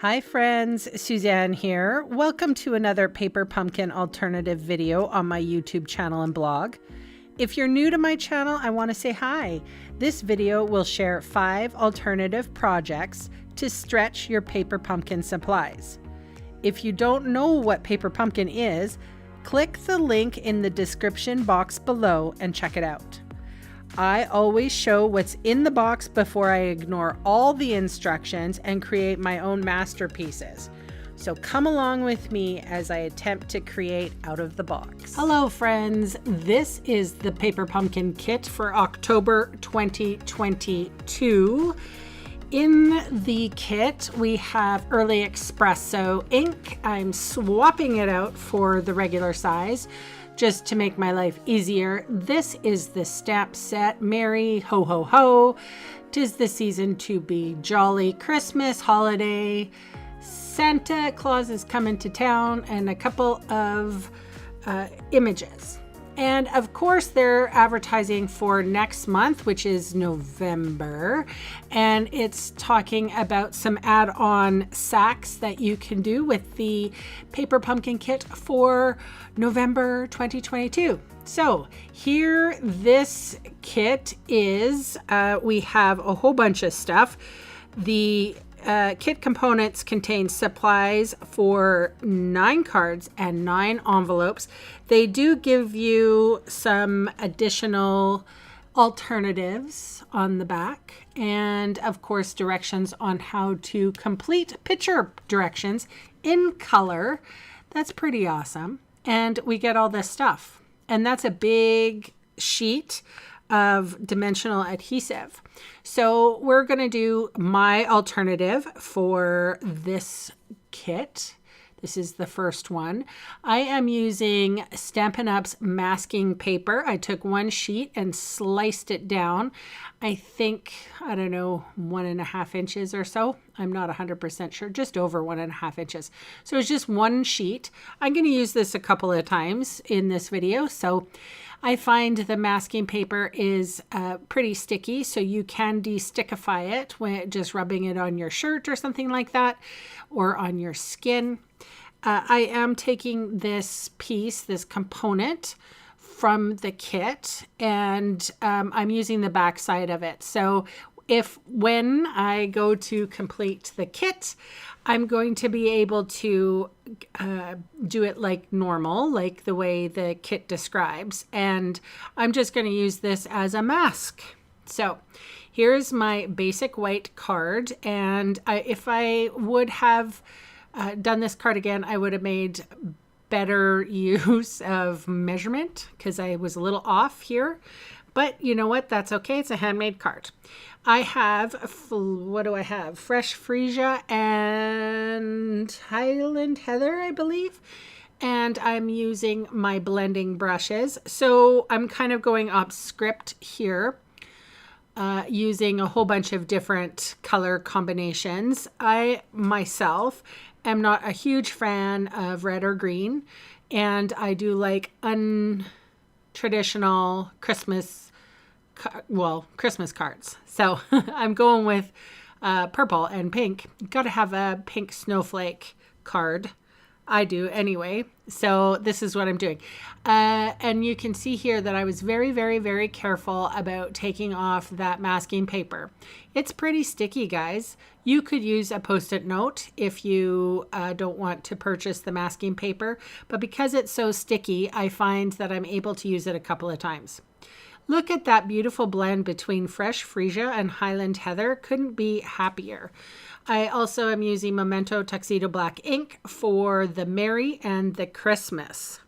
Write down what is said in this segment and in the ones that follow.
Hi friends, Suzanne here. Welcome to another paper pumpkin alternative video on my YouTube channel and blog. If you're new to my channel, I want to say hi. This video will share 5 alternative projects to stretch your paper pumpkin supplies. If you don't know what paper pumpkin is, click the link in the description box below and check it out. I always show what's in the box before I ignore all the instructions and create my own masterpieces. So come along with me as I attempt to create out of the box. Hello friends, this is the paper pumpkin kit for October 2022. In the kit, we have Early Espresso ink. I'm swapping it out for the regular size, just to make my life easier. This is the stamp set, Merry Ho Ho Ho, 'tis the season to be jolly, Christmas, holiday, Santa Claus is coming to town, and a couple of images. And of course they're advertising for next month, which is November, and it's talking about some add-on sacks that you can do with the paper pumpkin kit for November 2022. So here this kit is, we have a whole bunch of stuff. The kit components contain supplies for 9 cards and 9 envelopes. They do give you some additional alternatives on the back, and of course directions on how to complete picture directions in color. That's pretty awesome. And we get all this stuff, and that's a big sheet of dimensional adhesive. So we're going to do my alternative for this kit. This is the first one. I am using Stampin' Up's masking paper. I took one sheet and sliced it down. I think, I don't know, 1.5 inches or so. I'm not 100% sure, just over 1.5 inches. So it's just one sheet. I'm going to use this a couple of times in this video. So I find the masking paper is pretty sticky, so you can de-stickify it when just rubbing it on your shirt or something like that, or on your skin. I am taking this piece, this component from the kit, and I'm using the back side of it. So when I go to complete the kit, I'm going to be able to do it like normal, like the way the kit describes. And I'm just going to use this as a mask. So here's my basic white card. And if I would have done this card again, I would have made better use of measurement because I was a little off here. But you know what? That's okay. It's a handmade card. I have, what do I have? Fresh Freesia and Highland Heather, I believe. And I'm using my blending brushes. So I'm kind of going off script here, using a whole bunch of different color combinations. I myself am not a huge fan of red or green, and I do like untraditional Christmas cards. So I'm going with purple and pink. Got to have a pink snowflake card. I do anyway. So this is what I'm doing. And you can see here that I was very, very, very careful about taking off that masking paper. It's pretty sticky, guys. You could use a Post-it note if you don't want to purchase the masking paper. But because it's so sticky, I find that I'm able to use it a couple of times. Look at that beautiful blend between Fresh Freesia and Highland Heather. Couldn't be happier. I also am using Memento Tuxedo Black ink for the Merry and the Christmas.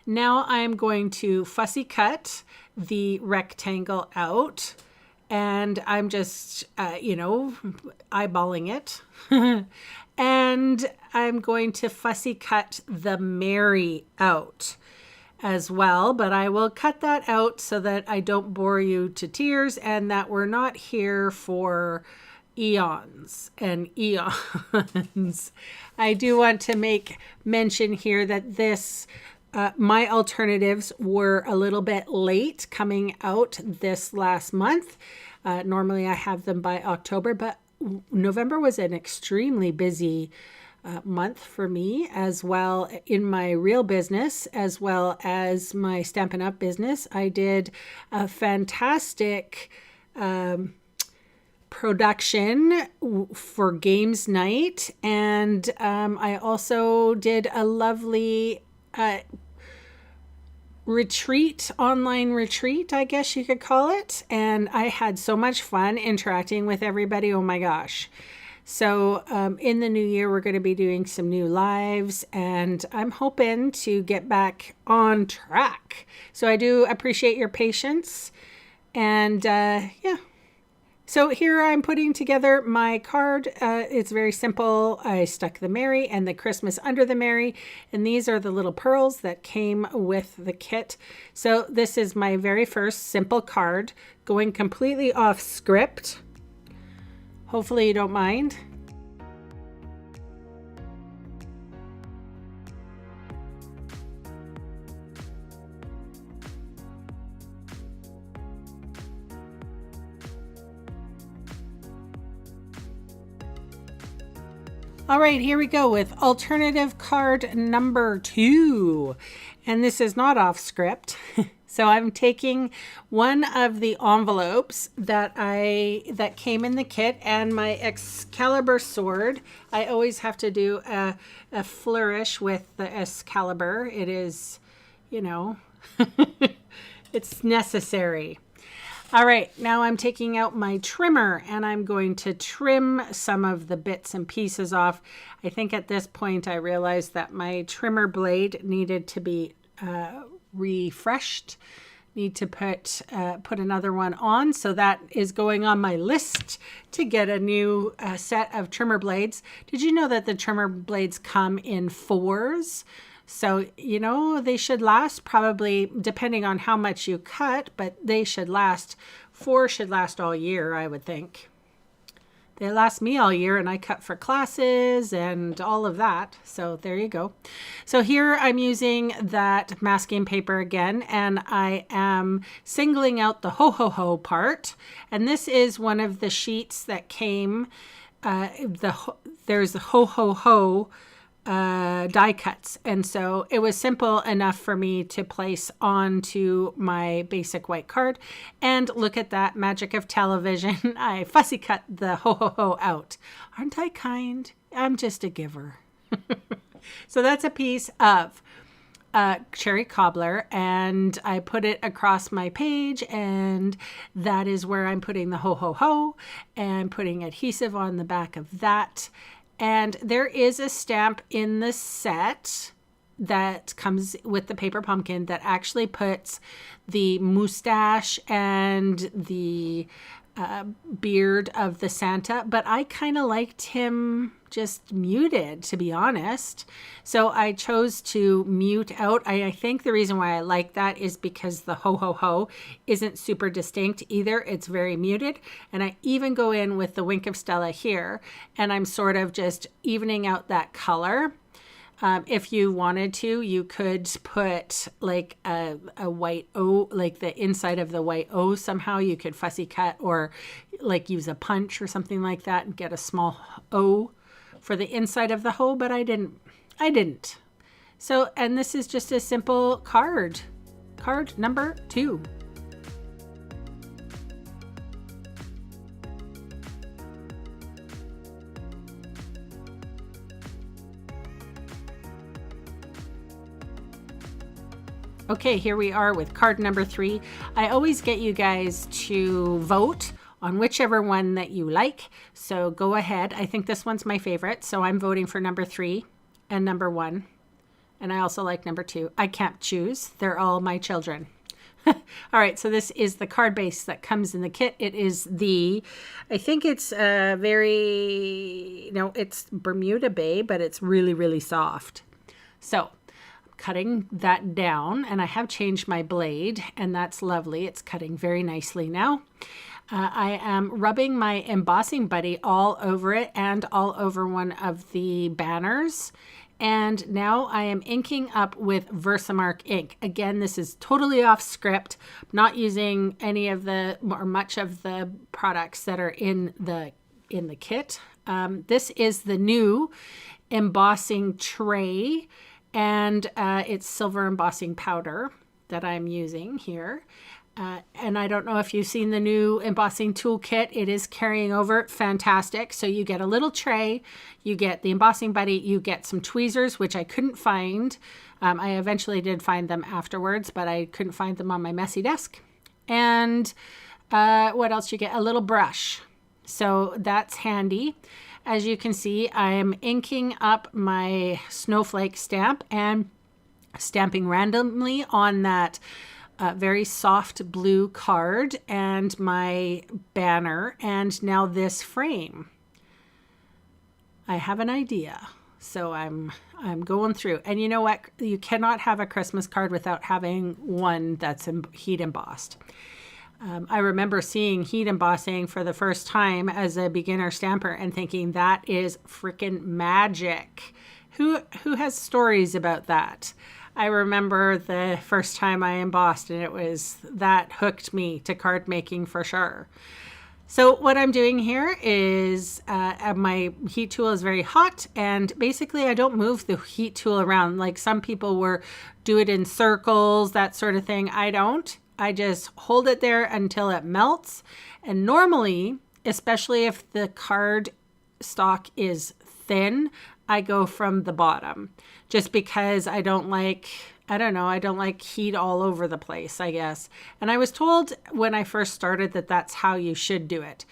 Now I'm going to fussy cut the rectangle out, and I'm just, eyeballing it. And I'm going to fussy cut the Merry out as well, but I will cut that out so that I don't bore you to tears and that we're not here for eons and eons. I do want to make mention here that this my alternatives were a little bit late coming out this last month. Normally I have them by October, but November was an extremely busy month for me, as well in my real business, as well as my Stampin' Up business. I did a fantastic production for games night, and I also did a lovely online retreat, I guess you could call it, and I had so much fun interacting with everybody. Oh my gosh. So in the new year, we're going to be doing some new lives, and I'm hoping to get back on track. So I do appreciate your patience. And yeah. So here I'm putting together my card. It's very simple. I stuck the Mary and the Christmas under the Mary, and these are the little pearls that came with the kit. So this is my very first simple card, going completely off script. Hopefully you don't mind. All right, here we go with alternative card number 2. And this is not off script. So I'm taking one of the envelopes that came in the kit and my Excalibur sword. I always have to do a flourish with the Excalibur. It is, it's necessary. All right, now I'm taking out my trimmer and I'm going to trim some of the bits and pieces off. I think at this point I realized that my trimmer blade needed to be refreshed. Need to put another one on, so that is going on my list to get a new set of trimmer blades. Did you know that the trimmer blades come in 4s? So, they should last probably, depending on how much you cut, but they should last, 4 should last all year, I would think. They last me all year, and I cut for classes and all of that. So there you go. So here I'm using that masking paper again, and I am singling out the ho-ho-ho part. And this is one of the sheets that came, there's the ho-ho-ho die cuts, and so it was simple enough for me to place onto my basic white card. And look at that magic of television. I fussy cut the ho ho ho out. Aren't I kind? I'm just a giver. So that's a piece of cherry cobbler, and I put it across my page, and that is where I'm putting the ho ho ho and putting adhesive on the back of that. And there is a stamp in the set that comes with the paper pumpkin that actually puts the mustache and the beard of the Santa, but I kind of liked him just muted, to be honest. So I chose to mute out. I think the reason why I like that is because the ho ho ho isn't super distinct either. It's very muted. And I even go in with the Wink of Stella here, and I'm sort of just evening out that color. If you wanted to, you could put like a white O, like the inside of the white O somehow. You could fussy cut or like use a punch or something like that and get a small O for the inside of the hoe, but I didn't. So, and this is just a simple card number 2. Okay, here we are with card number 3. I always get you guys to vote on whichever one that you like. So go ahead. I think this one's my favorite. So I'm voting for number 3 and number 1. And I also like number 2. I can't choose. They're all my children. All right, so this is the card base that comes in the kit. It is I think it's it's Bermuda Bay, but it's really, really soft. So cutting that down, and I have changed my blade, and that's lovely. It's cutting very nicely now. I am rubbing my embossing buddy all over it and all over one of the banners. And now I am inking up with Versamark ink. Again, this is totally off script, not using any of the or much of the products that are in the in the kit. This is the new embossing tray, and it's silver embossing powder that I'm using here. And I don't know if you've seen the new embossing toolkit. It is carrying over. Fantastic. So you get a little tray, you get the embossing buddy, you get some tweezers, which I couldn't find. I eventually did find them afterwards, but I couldn't find them on my messy desk. And what else you get? A little brush. So that's handy. As you can see, I am inking up my snowflake stamp and stamping randomly on that very soft blue card and my banner, and now this frame. I have an idea, so I'm going through. And you know what? You cannot have a Christmas card without having one that's heat embossed. I remember seeing heat embossing for the first time as a beginner stamper and thinking that is freaking magic. Who has stories about that? I remember the first time I embossed, and that hooked me to card making for sure. So what I'm doing here is my heat tool is very hot, and basically I don't move the heat tool around like some people do it in circles, that sort of thing. I don't. I just hold it there until it melts. And normally, especially if the card stock is thin, I go from the bottom just because I don't like heat all over the place, I guess. And I was told when I first started that that's how you should do it.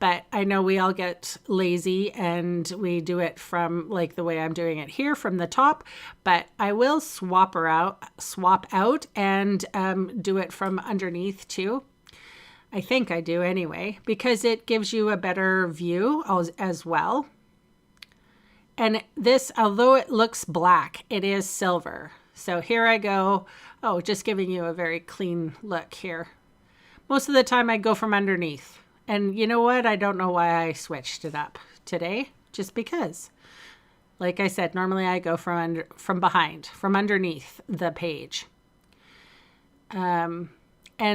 But I know we all get lazy and we do it from like the way I'm doing it here from the top, but I will swap out and do it from underneath too. I think I do anyway, because it gives you a better view as well. And this, although it looks black, it is silver. So here I go. Oh, just giving you a very clean look here. Most of the time I go from underneath. And you know what? I don't know why I switched it up today, just because. Like I said, normally I go from behind, from underneath the page. And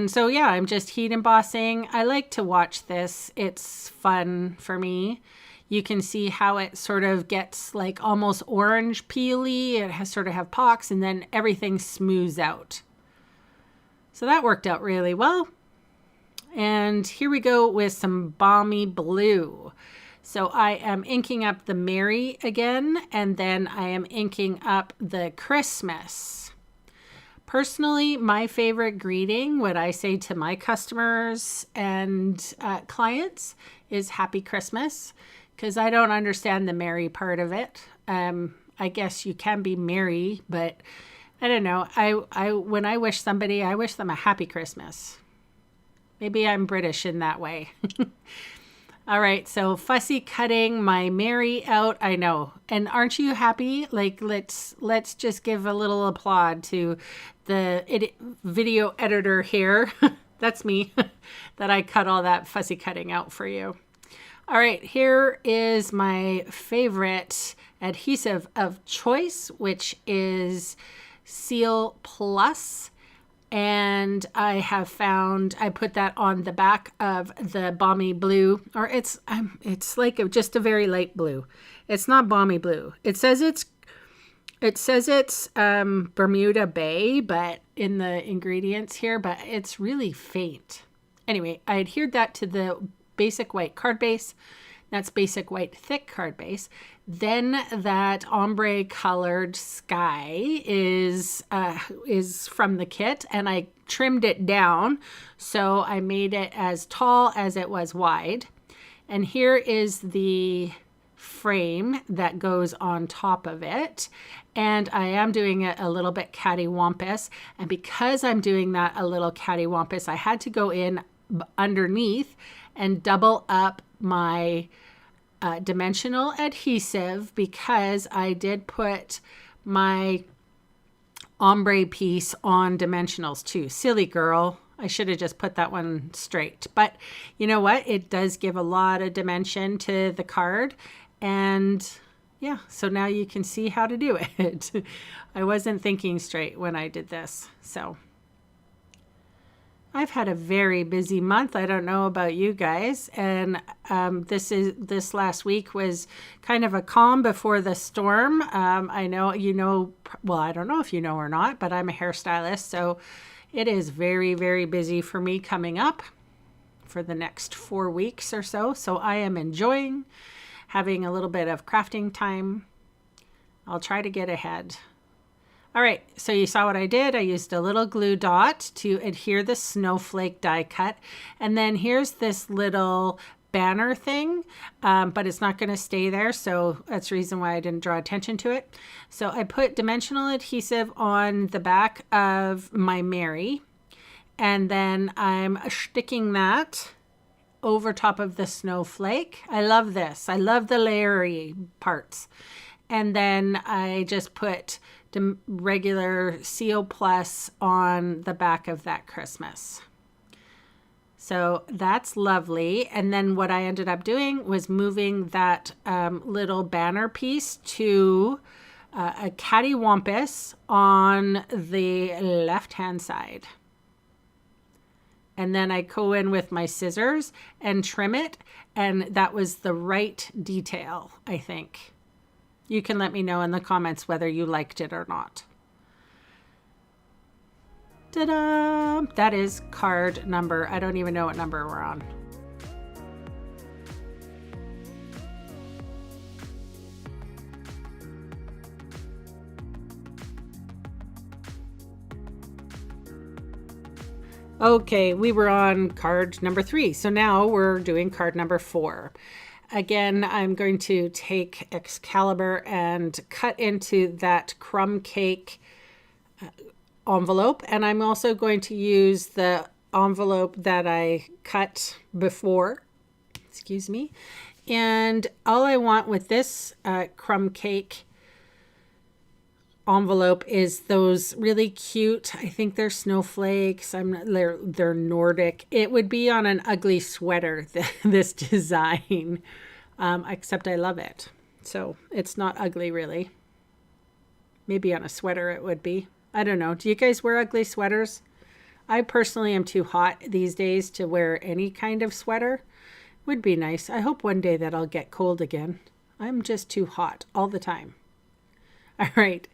so, yeah, I'm just heat embossing. I like to watch this. It's fun for me. You can see how it sort of gets like almost orange peely. It has sort of have pocks, and then everything smooths out. So that worked out really well. And here we go with some balmy blue. So I am inking up the Merry again, and then I am inking up the Christmas. Personally, my favorite greeting, what I say to my customers and clients, is Happy Christmas, because I don't understand the merry part of it. I guess you can be merry, but I don't know. When I wish somebody, I wish them a happy Christmas. Maybe I'm British in that way. All right, so fussy cutting my Merry out. I know. And aren't you happy? Like, let's just give a little applaud to the video editor here. That's me, that I cut all that fussy cutting out for you. All right, here is my favorite adhesive of choice, which is Seal Plus. And I put that on the back of the balmy blue, or it's like just a very light blue. It's not balmy blue. It says it's Bermuda Bay, but in the ingredients here, but it's really faint. Anyway, I adhered that to the basic white card base. That's basic white thick card base. Then that ombre colored sky is from the kit, and I trimmed it down. So I made it as tall as it was wide. And here is the frame that goes on top of it. And I am doing it a little bit cattywampus. And because I'm doing that a little cattywampus, I had to go in underneath and double up my dimensional adhesive, because I did put my ombre piece on dimensionals too. Silly girl. I should have just put that one straight. But you know what? It does give a lot of dimension to the card. And yeah, so now you can see how to do it. I wasn't thinking straight when I did this. So I've had a very busy month. I don't know about you guys. And this last week was kind of a calm before the storm. I know, well, I don't know if you know or not, but I'm a hairstylist. So it is very, very busy for me coming up for the next 4 weeks or so. So I am enjoying having a little bit of crafting time. I'll try to get ahead. All right, so you saw what I did. I used a little glue dot to adhere the snowflake die cut. And then here's this little banner thing, but it's not going to stay there. So that's the reason why I didn't draw attention to it. So I put dimensional adhesive on the back of my Mary. And then I'm sticking that over top of the snowflake. I love this. I love the layery parts. And then I just put the regular CO Plus on the back of that Christmas. So that's lovely. And then what I ended up doing was moving that little banner piece to a cattywampus on the left-hand side. And then I go in with my scissors and trim it. And that was the right detail, I think. You can let me know in the comments whether you liked it or not. Ta-da! That is card number. I don't even know what number we're on. Okay, we were on card number 3. So now we're doing card number 4. Again, I'm going to take Excalibur and cut into that crumb cake envelope. And I'm also going to use the envelope that I cut before. Excuse me. And all I want with this crumb cake envelope is those really cute, I think they're snowflakes. They're Nordic. It would be on an ugly sweater, this design, except I love it. So it's not ugly really. Maybe on a sweater it would be. I don't know. Do you guys wear ugly sweaters? I personally am too hot these days to wear any kind of sweater. Would be nice. I hope one day that I'll get cold again. I'm just too hot all the time. All right,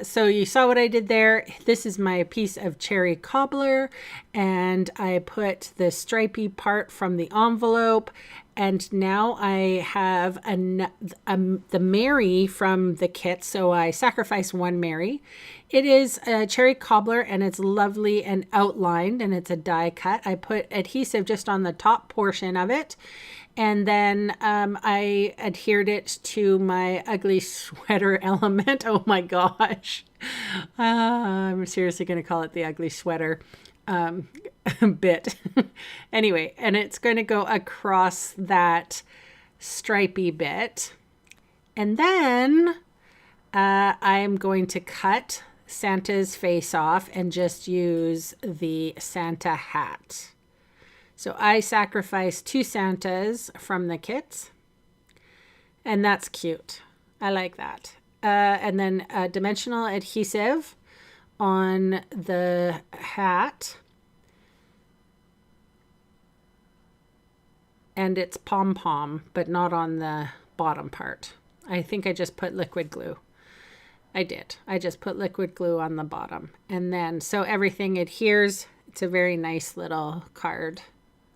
so you saw what I did there. This is my piece of cherry cobbler, and I put the stripy part from the envelope, and now I have the Mary from the kit, so I sacrificed one Mary. It is a cherry cobbler, and it's lovely and outlined, and it's a die cut. I put adhesive just on the top portion of it, and then I adhered it to my ugly sweater element. Oh my gosh. I'm seriously going to call it the ugly sweater bit. Anyway, and it's going to go across that stripy bit. And then I'm going to cut Santa's face off and just use the Santa hat. So I sacrificed 2 Santas from the kits, and that's cute. I like that. And then dimensional adhesive on the hat, and it's pom-pom, but not on the bottom part. I think I just put liquid glue. I did. I just put liquid glue on the bottom. And then, so everything adheres. It's a very nice little card.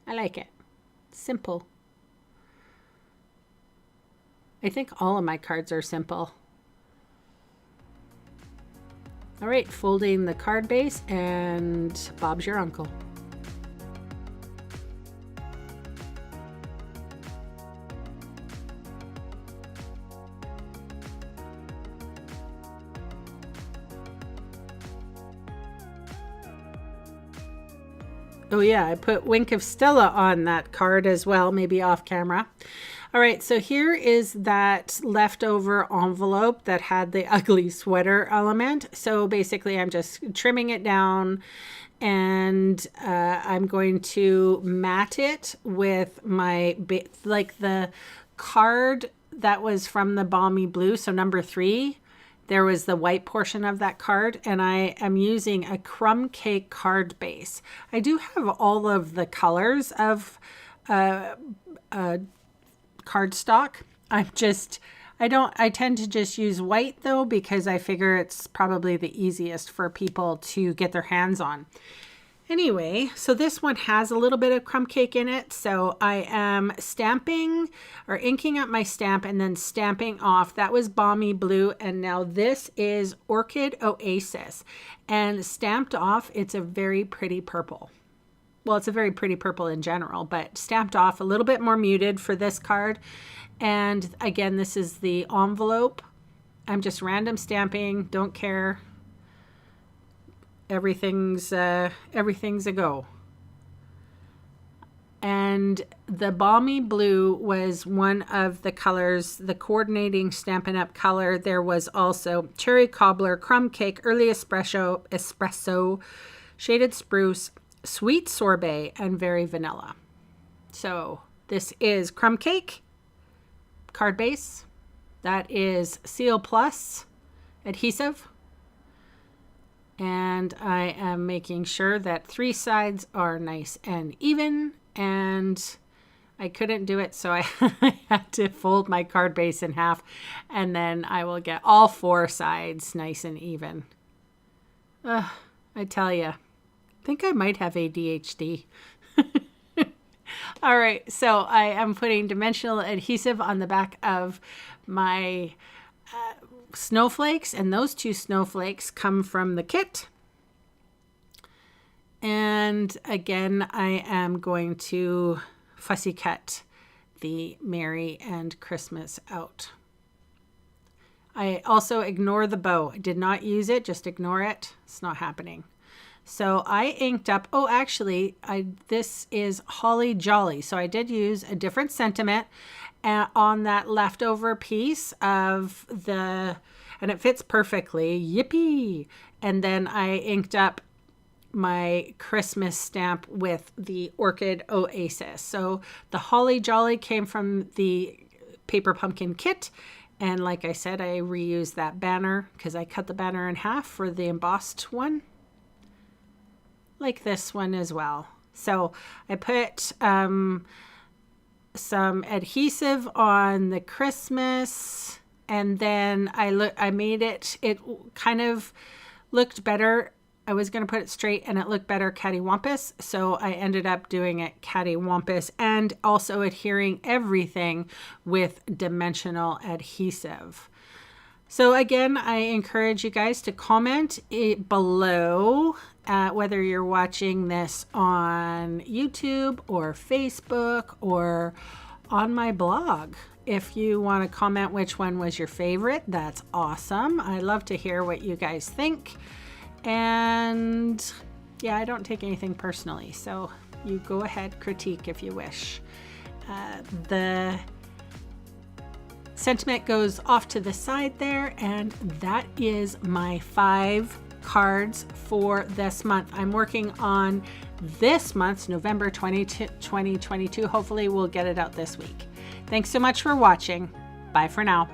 I like it. Simple. I think all of my cards are simple. All right, folding the card base, and Bob's your uncle. Oh yeah, I put Wink of Stella on that card as well, maybe off camera. All right, so here is that leftover envelope that had the ugly sweater element. So basically I'm just trimming it down, and I'm going to mat it with my, like the card that was from the Balmy Blue, so number 3. there was the white portion of that card, and I am using a crumb cake card base. I do have all of the colors of cardstock. I tend to just use white though, because I figure it's probably the easiest for people to get their hands on. Anyway, so this one has a little bit of crumb cake in it. So I am stamping or inking up my stamp and then stamping off. That was Balmy Blue. And now this is Orchid Oasis. And stamped off, it's a very pretty purple. Well, it's a very pretty purple in general, but stamped off a little bit more muted for this card. And again, this is the envelope. I'm just random stamping, don't care. Everything's a go. And the Balmy Blue was one of the colors, the coordinating Stampin' Up color. There was also Cherry Cobbler, Crumb Cake, Early Espresso, Shaded Spruce, Sweet Sorbet, and Very Vanilla. So this is Crumb Cake card base. That is Seal Plus adhesive. And I am making sure that 3 sides are nice and even, and I couldn't do it, so I had to fold my card base in half, and then I will get all 4 sides nice and even. I tell you, I think I might have ADHD. All right, so I am putting dimensional adhesive on the back of my snowflakes, and those 2 snowflakes come from the kit. And again, I am going to fussy cut the Merry and Christmas out. I also ignore the bow. I did not use it, just ignore it. It's not happening. So I inked up, this is Holly Jolly. So I did use a different sentiment on that leftover piece of and it fits perfectly, yippee. And then I inked up my Christmas stamp with the Orchid Oasis. So the Holly Jolly came from the Paper Pumpkin kit. And like I said, I reused that banner because I cut the banner in half for the embossed one. Like this one as well. So I put some adhesive on the Christmas, and then I made it kind of looked better. I was going to put it straight and it looked better cattywampus, so I ended up doing it cattywampus and also adhering everything with dimensional adhesive. So again, I encourage you guys to comment below whether you're watching this on YouTube or Facebook or on my blog. If you want to comment which one was your favorite, that's awesome. I love to hear what you guys think. And yeah, I don't take anything personally, so you go ahead, critique if you wish. The sentiment goes off to the side there, and that is my 5 cards for this month. I'm working on this month's November 2022. Hopefully we'll get it out this week. Thanks so much for watching. Bye for now.